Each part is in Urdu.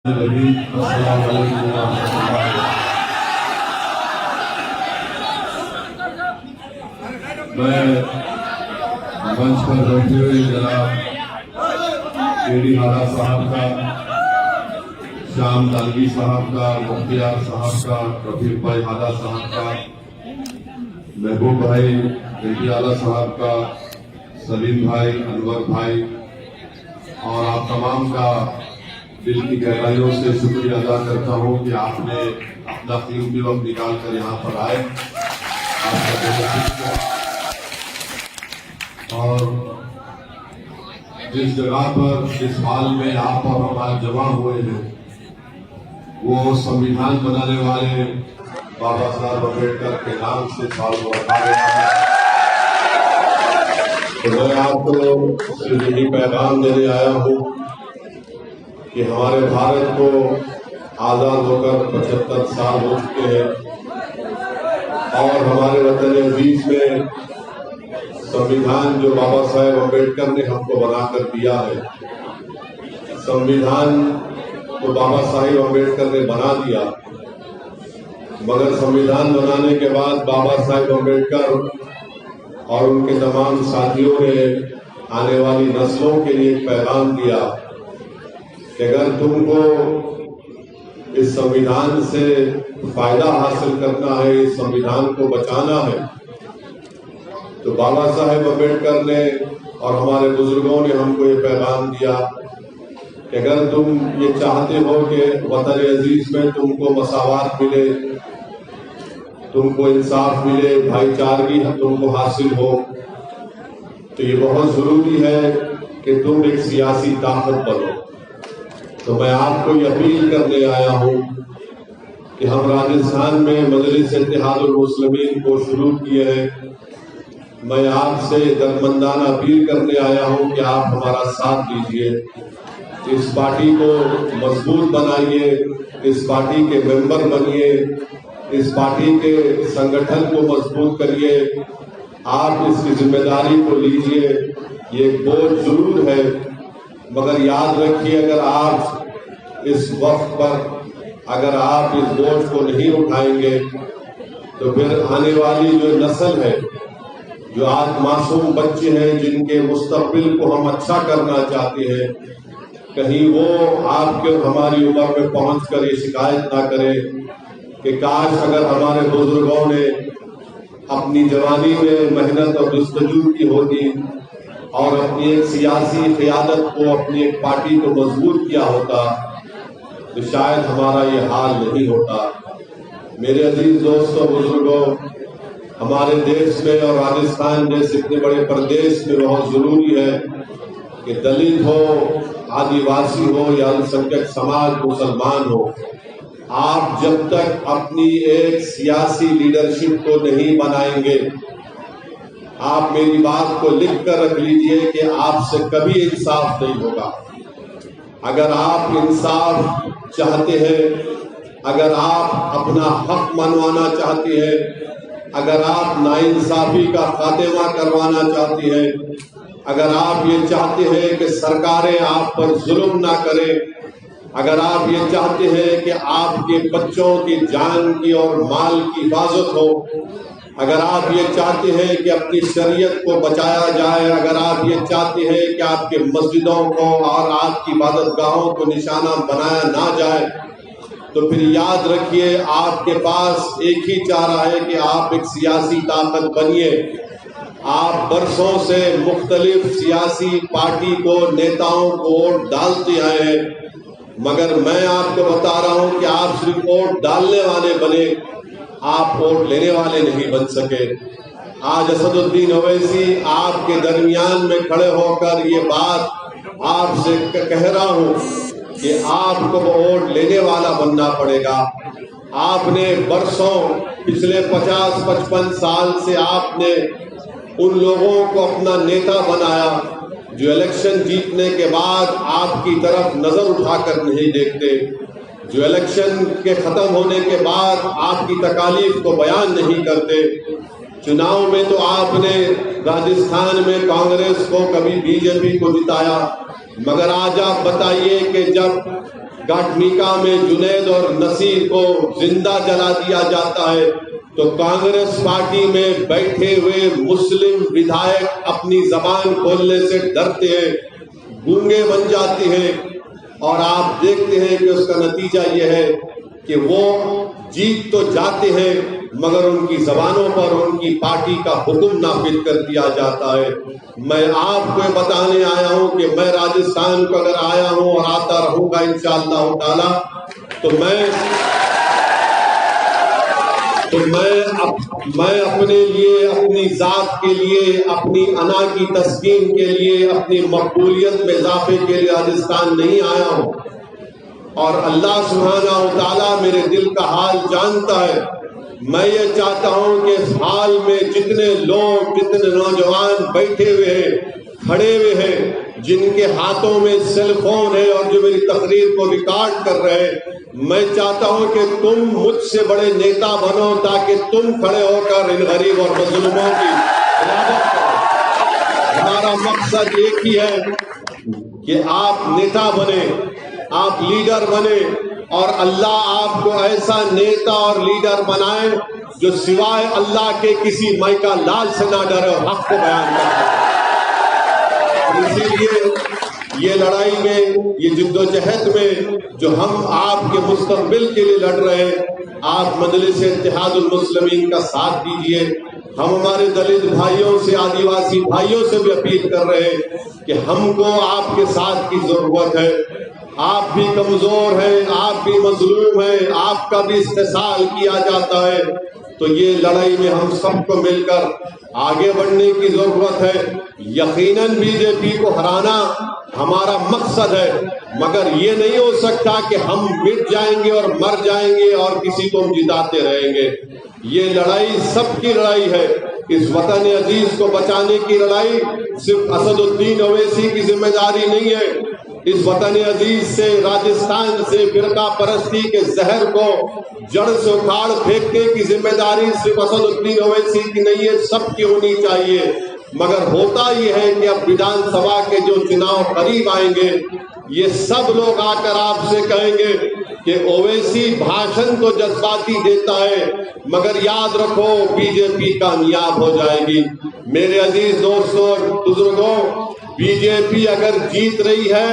السلام علیکم ورحمۃ اللہ۔ میں منچ پر بیٹھے ہوئے جناب کے ڈی ہادہ صاحب کا، شام تانوی صاحب کا، مختیار صاحب کا، رفیق بھائی ہادہ صاحب کا، محبوب بھائی اعلیٰ صاحب کا، سلیم بھائی، انور بھائی اور آپ تمام کا دل کی گہرائیوں سے شکریہ ادا کرتا ہوں کہ آپ نے اپنا قیمتی وقت نکال کر یہاں پر آئے۔ آپ کا بہت شکریہ۔ اور جس جگہ پر، جس حال میں آپ اور ہم آج جمع ہوئے ہیں، وہ سنویدھان بنانے والے بابا صاحب امبیڈکر کے نام سے سال کو رکھا گیا ہے۔ تو میں آپ کو صرف یہی پیغام دینے آیا ہوں کہ ہمارے بھارت کو آزاد ہو کر 75 سال ہو چکے ہیں، اور ہمارے وطن عزیز میں سنویدھان جو بابا صاحب امبیڈکر نے ہم کو بنا کر دیا ہے، سنویدھان جو بابا صاحب امبیڈکر نے بنا دیا، مگر سنویدھان بنانے کے بعد بابا صاحب امبیڈکر اور ان کے تمام ساتھیوں نے آنے والی نسلوں کے لیے ایک پیغام دیا کہ اگر تم کو اس سنویدھان سے فائدہ حاصل کرنا ہے، اس سنویدھان کو بچانا ہے، تو بابا صاحب امبیڈکر نے اور ہمارے بزرگوں نے ہم کو یہ پیغام دیا کہ اگر تم یہ چاہتے ہو کہ وطن عزیز میں تم کو مساوات ملے، تم کو انصاف ملے، بھائی چارگی تم کو حاصل ہو، تو یہ بہت ضروری ہے کہ تم ایک سیاسی طاقت بنو۔ تو میں آپ کو یہ اپیل کرنے آیا ہوں کہ ہم راجستھان میں مجلس اتحاد المسلمین کو شروع کیے ہیں۔ میں آپ سے درمندانہ اپیل کرنے آیا ہوں کہ آپ ہمارا ساتھ دیجیے، اس پارٹی کو مضبوط بنائیے، اس پارٹی کے ممبر بنیے، اس پارٹی کے سنگٹھن کو مضبوط کریے، آپ اس کی ذمہ داری کو لیجیے۔ یہ ایک بوجھ ضرور ہے، مگر یاد رکھیے اگر آپ اس وقت پر اگر آپ اس بوجھ کو نہیں اٹھائیں گے تو پھر آنے والی جو نسل ہے، جو آج معصوم بچے ہیں جن کے مستقبل کو ہم اچھا کرنا چاہتے ہیں، کہیں وہ آپ کے ہماری عمر میں پہنچ کر یہ شکایت نہ کرے کہ کاش اگر ہمارے بزرگوں نے اپنی جوانی میں محنت اور جستجو کی ہوتی اور اپنی ایک سیاسی قیادت کو، اپنی ایک پارٹی کو مضبوط کیا ہوتا، تو شاید ہمارا یہ حال نہیں ہوتا۔ میرے عزیز دوستوں، بزرگوں، ہمارے دیش میں اور راجستھان جیسے اتنے بڑے پردیش میں بہت ضروری ہے کہ دلت ہو، آدیواسی ہو یا السنکھیک سماج مسلمان ہو، آپ جب تک اپنی ایک سیاسی لیڈرشپ کو نہیں بنائیں گے، آپ میری بات کو لکھ کر رکھ لیجئے کہ آپ سے کبھی انصاف نہیں ہوگا۔ اگر آپ انصاف چاہتے ہیں، اگر آپ اپنا حق منوانا چاہتے ہیں، اگر آپ ناانصافی کا خاتمہ کروانا چاہتے ہیں، اگر آپ یہ چاہتے ہیں کہ سرکاریں آپ پر ظلم نہ کریں، اگر آپ یہ چاہتے ہیں کہ آپ کے بچوں کی جان کی اور مال کی حفاظت ہو، اگر آپ یہ چاہتے ہیں کہ اپنی شریعت کو بچایا جائے، اگر آپ یہ چاہتے ہیں کہ آپ کے مسجدوں کو اور آپ کی عبادت گاہوں کو نشانہ بنایا نہ جائے، تو پھر یاد رکھیے آپ کے پاس ایک ہی چارہ ہے کہ آپ ایک سیاسی طاقت بنیے۔ آپ برسوں سے مختلف سیاسی پارٹی کو، نیتاؤں کو ووٹ ڈالتے آئے ہیں، مگر میں آپ کو بتا رہا ہوں کہ آپ صرف ووٹ ڈالنے والے بنے، آپ ووٹ لینے والے نہیں بن سکے۔ آج اسد الدین اویسی آپ کے درمیان میں کھڑے ہو کر یہ بات آپ سے کہہ رہا ہوں کہ آپ کو ووٹ لینے والا بننا پڑے گا۔ آپ نے برسوں، پچھلے 50-55 سال سے آپ نے ان لوگوں کو اپنا نیتا بنایا جو الیکشن جیتنے کے بعد آپ کی طرف نظر اٹھا کر نہیں دیکھتے، جو الیکشن کے ختم ہونے کے بعد آپ کی تکالیف کو بیان نہیں کرتے۔ چناؤ میں تو آپ نے راجستھان میں کانگریس کو، کبھی بی جے پی کو جتایا، مگر آج آپ بتائیے کہ جب گاٹھنیکا میں جنید اور نصیر کو زندہ جلا دیا جاتا ہے تو کانگریس پارٹی میں بیٹھے ہوئے مسلم ودھائک اپنی زبان کھولنے سے ڈرتے ہیں، گونگے بن جاتے ہیں، اور آپ دیکھتے ہیں کہ اس کا نتیجہ یہ ہے کہ وہ جیت تو جاتے ہیں مگر ان کی زبانوں پر ان کی پارٹی کا حکم نافذ کر دیا جاتا ہے۔ میں آپ کو بتانے آیا ہوں کہ میں راجستھان کو اگر آیا ہوں اور آتا رہوں گا انشاءاللہ تعالی تو میں اپنے لیے، اپنی ذات کے لیے، اپنی انا کی تسکین کے لیے، اپنی مقبولیت میں اضافے کے لیے راجستھان نہیں آیا ہوں، اور اللہ سبحانہ و تعالیٰ میرے دل کا حال جانتا ہے۔ میں یہ چاہتا ہوں کہ اس حال میں جتنے لوگ، جتنے نوجوان بیٹھے ہوئے ہیں، کھڑے ہوئے ہیں، جن کے ہاتھوں میں سیل فون ہے اور جو میری تقریر کو ریکارڈ کر رہے ہیں، میں چاہتا ہوں کہ تم مجھ سے بڑے نیتا بنو تاکہ تم کھڑے ہو کر ان غریب اور مظلوموں کی مدد کرو۔ ہمارا مقصد ایک ہی ہے کہ آپ نیتا بنے، آپ لیڈر بنے، اور اللہ آپ کو ایسا نیتا اور لیڈر بنائے جو سوائے اللہ کے کسی مائی کا لال سے نہ ڈرے اور حق کو بیان کرے۔ اسی لیے یہ لڑائی میں، یہ جدوجہد میں جو ہم آپ کے مستقبل کے لیے لڑ رہے ہیں، آپ مجلس اتحاد المسلمین کا ساتھ دیجیے۔ ہم ہمارے دلت بھائیوں سے، آدیواسی بھائیوں سے بھی اپیل کر رہے ہیں کہ ہم کو آپ کے ساتھ کی ضرورت ہے۔ آپ بھی کمزور ہیں، آپ بھی مظلوم ہیں، آپ کا بھی استحصال کیا جاتا ہے، تو یہ لڑائی میں ہم سب کو مل کر آگے بڑھنے کی ضرورت ہے۔ یقیناً بی جے پی کو ہرانا ہمارا مقصد ہے، مگر یہ نہیں ہو سکتا کہ ہم مٹ جائیں گے اور مر جائیں گے اور کسی کو ہم جتاتے رہیں گے۔ یہ لڑائی سب کی لڑائی ہے۔ اس وطن عزیز کو بچانے کی لڑائی صرف اسد الدین اویسی کی ذمہ داری نہیں ہے۔ اس وطن عزیز سے، راجستھان سے فرقہ پرستی کے زہر کو جڑ سے اکھاڑ پھینکنے کی ذمہ داری صرف اسد الدین اویسی کی نہیں ہے، سب کی ہونی چاہیے۔ مگر ہوتا یہ ہے کہ اب ویدھان سبھا کے جو چناؤ قریب آئیں گے، یہ سب لوگ آ کر آپ سے کہیں گے کہ اویسی بھاشن تو جذباتی دیتا ہے مگر یاد رکھو بی جے پی کامیاب ہو جائے گی۔ میرے عزیز دوستوں اور بزرگوں، بی جے پی اگر جیت رہی ہے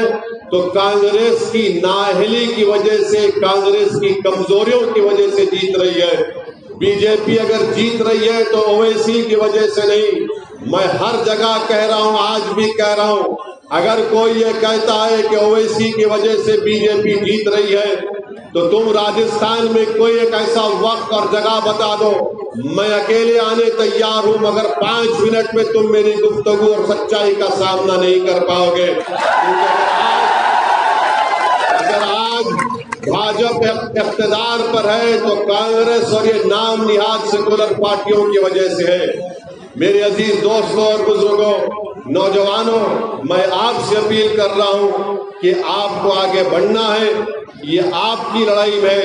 تو کانگریس کی نااہلی کی وجہ سے، کانگریس کی کمزوریوں کی وجہ سے جیت رہی ہے۔ بی جے پی اگر جیت رہی ہے تو اویسی کی وجہ سے نہیں۔ میں ہر جگہ کہہ رہا ہوں، آج بھی کہہ رہا ہوں، اگر کوئی یہ کہتا ہے کہ اویسی کی وجہ سے بی جے پی جیت رہی ہے تو تم راجستھان میں کوئی ایک ایسا وقت اور جگہ بتا دو، میں اکیلے آنے تیار ہوں، مگر 5 منٹ میں تم میری گفتگو اور سچائی کا سامنا نہیں کر پاؤ گے۔ اگر آج بھاجپ اقتدار پر ہے تو کانگریس اور یہ نام نہاد سیکولر پارٹیوں کی وجہ سے ہے۔ میرے عزیز دوستوں اور بزرگوں، نوجوانوں، میں آپ سے اپیل کر رہا ہوں کہ آپ کو آگے بڑھنا ہے۔ یہ آپ کی لڑائی میں،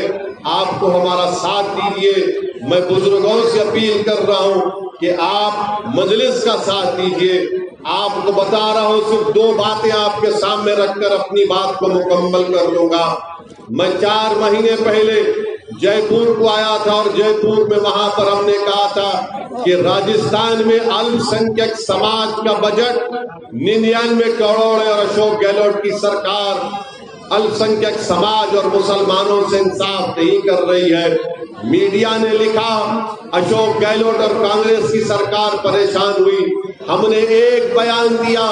آپ کو ہمارا ساتھ دیجیے۔ میں بزرگوں سے اپیل کر رہا ہوں کہ آپ مجلس کا ساتھ دیجیے۔ آپ کو بتا رہا ہوں، صرف 2 باتیں آپ کے سامنے رکھ کر اپنی بات کو مکمل کر لوں گا۔ میں 4 مہینے پہلے جے پور کو آیا تھا اور جے پور میں وہاں پر ہم نے کہا تھا کہ راجستھان میں الپ سنکھیک سماج کا بجٹ 99 کروڑ ہے اور اشوک گہلوٹ کی سرکار الپ سنکھیک سماج اور مسلمانوں سے انصاف نہیں کر رہی ہے۔ میڈیا نے لکھا اشوک گہلوٹ اور کانگریس کی سرکار پریشان ہوئی۔ ہم نے ایک بیان دیا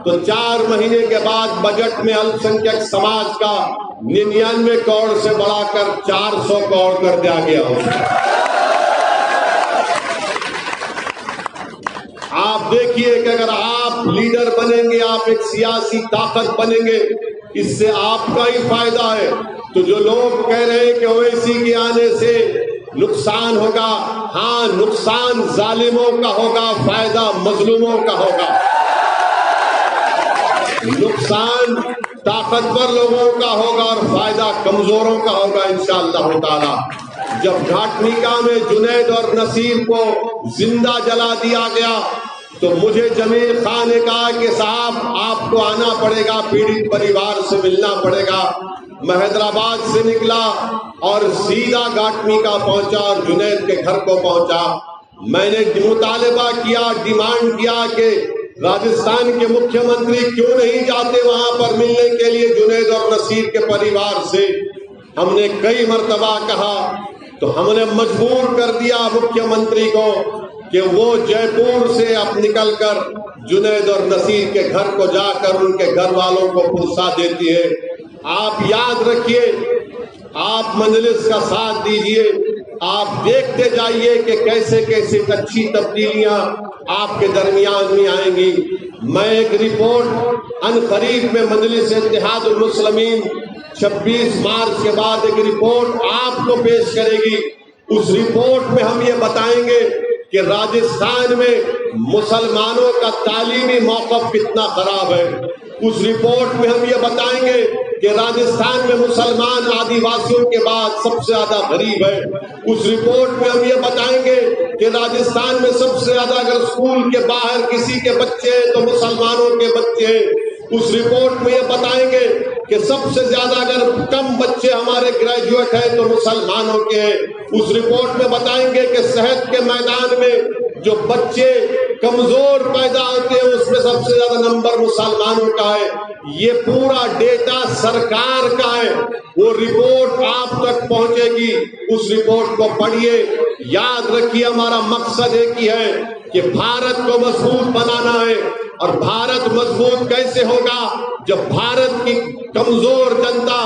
تو 4 مہینے کے بعد بجٹ میں الپ سنکھیک سماج کا 99 کروڑ سے بڑھا کر 400 کروڑ کر دیا گیا۔ آپ دیکھیے کہ اگر آپ لیڈر بنیں گے، آپ ایک سیاسی طاقت بنیں گے، اس سے آپ کا ہی فائدہ ہے۔ تو جو لوگ کہہ رہے ہیں کہ اویسی کے آنے سے نقصان ہوگا، ہاں نقصان ظالموں کا ہوگا، فائدہ مظلوموں کا ہوگا۔ نقصان طاقتور لوگوں کا ہوگا اور فائدہ کمزوروں کا ہوگا انشاءاللہ تعالی۔ جب گھاٹنیکا میں جنید اور نصیر کو زندہ جلا دیا گیا تو مجھے جمیل خان نے کہا کہ صاحب آپ کو آنا پڑے گا، پیڑت پریوار سے ملنا پڑے گا۔ میں حیدرآباد سے نکلا اور سیدھا گھاٹمیکا پہنچا اور جنید کے گھر کو پہنچا. میں نے مطالبہ کیا، ڈیمانڈ کیا کہ راجستھان کے مکھیہ منتری کیوں نہیں جاتے وہاں پر ملنے کے لیے جنید اور نصیر کے پریوار سے. ہم نے کئی مرتبہ کہا تو ہم نے مجبور کر دیا مکھیہ منتری کو کہ وہ جے پور سے اب نکل کر جنید اور نصیر کے گھر کو جا کر ان کے گھر والوں کو پرسا دیتی ہے. آپ یاد رکھیے، آپ مجلس کا ساتھ دیجئے، آپ دیکھتے جائیے کہ کیسے کیسے اچھی تبدیلیاں آپ کے درمیان میں آئیں گی. میں ایک رپورٹ عنقریب میں مجلس اتحاد المسلمین 26 مارچ کے بعد ایک رپورٹ آپ کو پیش کرے گی. اس رپورٹ میں ہم یہ بتائیں گے کہ راجستھان میں مسلمانوں کا تعلیمی موقف کتنا خراب ہے. اس رپورٹ میں ہم یہ بتائیں گے کہ راجستھان میں مسلمان آدیواسیوں کے بعد سب سے زیادہ غریب ہے. اس رپورٹ میں ہم یہ بتائیں گے کہ راجستھان میں سب سے زیادہ اگر اسکول کے باہر کسی کے بچے ہیں تو مسلمانوں کے بچے ہیں. اس رپورٹ میں یہ بتائیں گے کہ سب سے زیادہ اگر کم بچے ہمارے گریجویٹ ہیں تو مسلمانوں کے ہیں. اس رپورٹ میں بتائیں گے کہ صحت کے میدان میں جو بچے کمزور پیدا ہوتے ہیں اس میں سب سے زیادہ نمبر مسلمانوں کا ہے. یہ پورا ڈیٹا سرکار کا ہے، وہ رپورٹ آپ تک پہنچے گی. اس رپورٹ کو پڑھیے. یاد رکھیے ہمارا مقصد ایک ہی ہے کہ بھارت کو مضبوط بنانا ہے. اور بھارت مضبوط کیسے ہوگا؟ جب بھارت کی کمزور جنتا،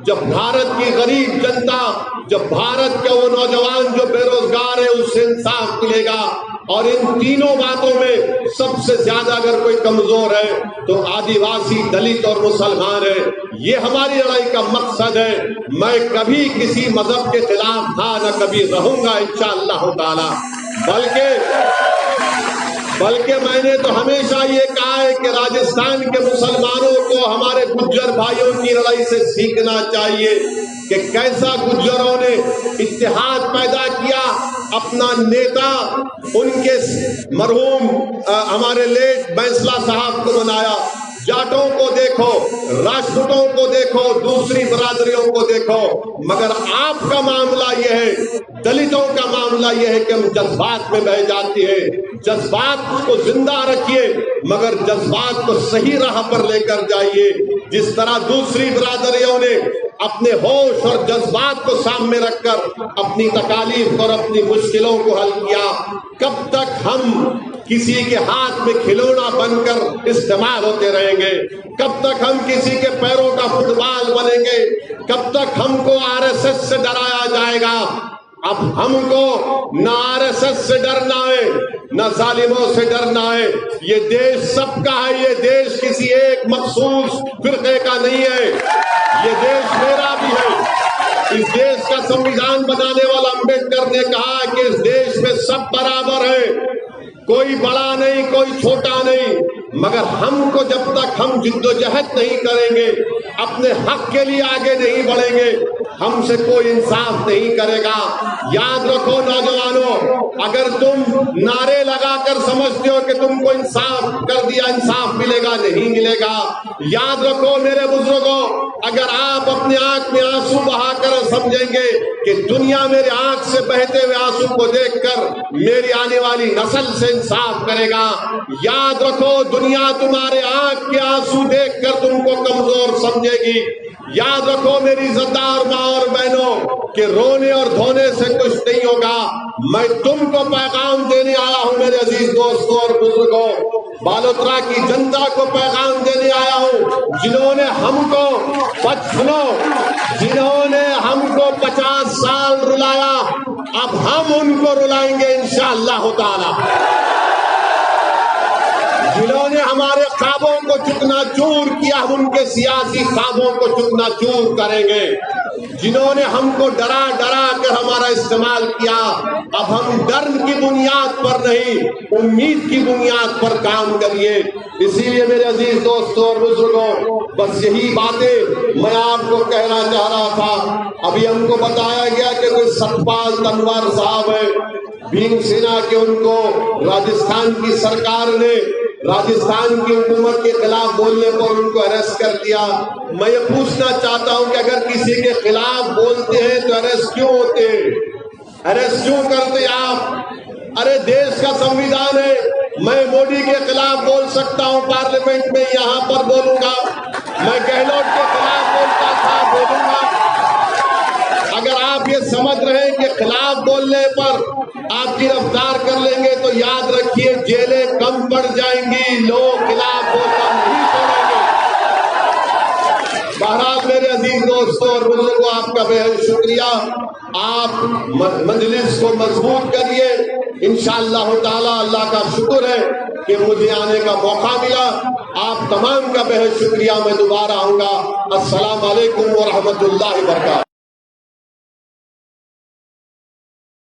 جب بھارت کی غریب جنتا، جب بھارت کا وہ نوجوان جو بے روزگار ہے اس سے انصاف ملے گا. اور ان تینوں باتوں میں سب سے زیادہ اگر کوئی کمزور ہے تو آدیواسی، دلت اور مسلمان ہے. یہ ہماری لڑائی کا مقصد ہے. میں کبھی کسی مذہب کے خلاف تھا، نہ کبھی رہوں گا انشاءاللہ تعالی. بلکہ میں نے تو ہمیشہ یہ کہا ہے کہ راجستھان کے مسلمانوں کو ہمارے گجر بھائیوں کی لڑائی سے سیکھنا چاہیے کہ کیسا گجروں نے اتحاد پیدا کیا، اپنا نیتا ان کے مرحوم ہمارے لیٹ بینسلا صاحب کو بنایا. جاٹوں کو دیکھو، راجپوتوں کو دیکھو، دوسری برادریوں کو دیکھو. مگر آپ کا معاملہ یہ ہے، دلتوں کا معاملہ یہ ہے کہ ہم جذبات میں بہہ جاتے ہیں. جذبات کو زندہ رکھیے مگر جذبات کو صحیح راہ پر لے کر جائیے. جس طرح دوسری برادریوں نے اپنے ہوش اور جذبات کو سامنے رکھ کر اپنی تکالیف اور اپنی مشکلوں کو حل کیا. کب تک ہم کسی کے ہاتھ میں کھلونا بن کر استعمال ہوتے رہیں گے؟ کب تک ہم کسی کے پیروں کا فٹ بال بنیں گے؟ کب تک ہم کو RSS سے ڈرایا جائے گا؟ اب ہم کو نہ RSS سے ڈرنا ہے، نہ ظالموں سے ڈرنا ہے. یہ دیش سب کا ہے، یہ دیش کسی ایک مخصوص فرقے کا نہیں ہے. یہ دیش میرا بھی ہے. اس دیش کا سمویدھان بنانے والا امبیڈکر نے کہا کہ اس دیش میں سب برابر ہیں، کوئی بڑا نہیں، کوئی چھوٹا نہیں. مگر ہم کو جب تک ہم جدوجہد نہیں کریں گے، اپنے حق کے لیے آگے نہیں بڑھیں گے، ہم سے کوئی انصاف نہیں کرے گا. یاد رکھو نوجوانوں، اگر تم نعرے لگا کر سمجھتے ہو کہ تم کو انصاف کر دیا، انصاف ملے گا، نہیں ملے گا. یاد رکھو میرے بزرگوں، اگر آپ اپنے آنکھ میں آنسو بہا کر سمجھیں گے کہ دنیا میرے آنکھ سے بہتے ہوئے آنسو کو دیکھ کر میری آنے والی نسل سے انصاف کرے گا. یاد رکھو دنیا تمہارے آنکھ کے آنسو دیکھ کر تم کو کمزور سمجھے گی. یاد رکھو میری عزتدار ماں اور بہنوں کہ رونے اور دھونے سے کچھ نہیں ہوگا. میں تم کو پیغام دینے آیا ہوں میرے عزیز دوستوں اور بزرگوں، بالوترا کی جنتا کو پیغام دینے آیا ہوں جنہوں نے ہم کو جنہوں نے ہم کو 50 سال رلایا، اب ہم ان کو رلائیں گے انشاءاللہ تعالی. جنہوں نے ہمارے خوابوں کو چکنا چور کیا، ہم ان کے سیاسی خوابوں کو چکنا چور کریں گے. جنہوں نے ہم کو ڈرا ڈرا کر ہمارا استعمال کیا، اب ہم ڈر کی بنیاد پر نہیں، امید کی بنیاد پر کام کریے. اسی لیے میرے عزیز دوستوں اور بزرگوں، بس یہی باتیں میں آپ کو کہنا چاہ رہا تھا. ابھی ہم کو بتایا گیا کہ کوئی ستپال تنوار صاحب ہے بھیم سینا کے، ان کو راجستھان کی سرکار نے راجستھان کی حکومت کے خلاف بولنے پر ان کو اریسٹ کر لیا۔ میں یہ پوچھنا چاہتا ہوں کہ اگر کسی کے خلاف بولتے ہیں تو اریسٹ کیوں ہوتے ہیں؟ اریسٹ کیوں کرتے آپ؟ ارے دیش کا سنویدھان ہے، میں مودی کے خلاف بول سکتا ہوں پارلیمنٹ میں، یہاں پر بولوں گا، میں گہلوٹ کے خلاف بولتا تھا، بولوں گا۔ اگر آپ یہ سمجھ رہے ہیں کہ خلاف بولنے پر آپ گرفتار کر لیں گے تو یاد رکھیے جیلیں کم پڑ جائیں گی، لوگ خلاف بولنا نہیں چھوڑیں گے۔ بہرحال میرے عزیز دوستوں اور بزرگوں، آپ کا بہت شکریہ۔ آپ مجلس کو مضبوط کریے انشاءاللہ تعالی۔ اللہ کا شکر ہے کہ مجھے آنے کا موقع ملا۔ آپ تمام کا بہت شکریہ۔ میں دوبارہ آؤں گا۔ السلام علیکم ورحمۃ اللہ وبرکاتہ۔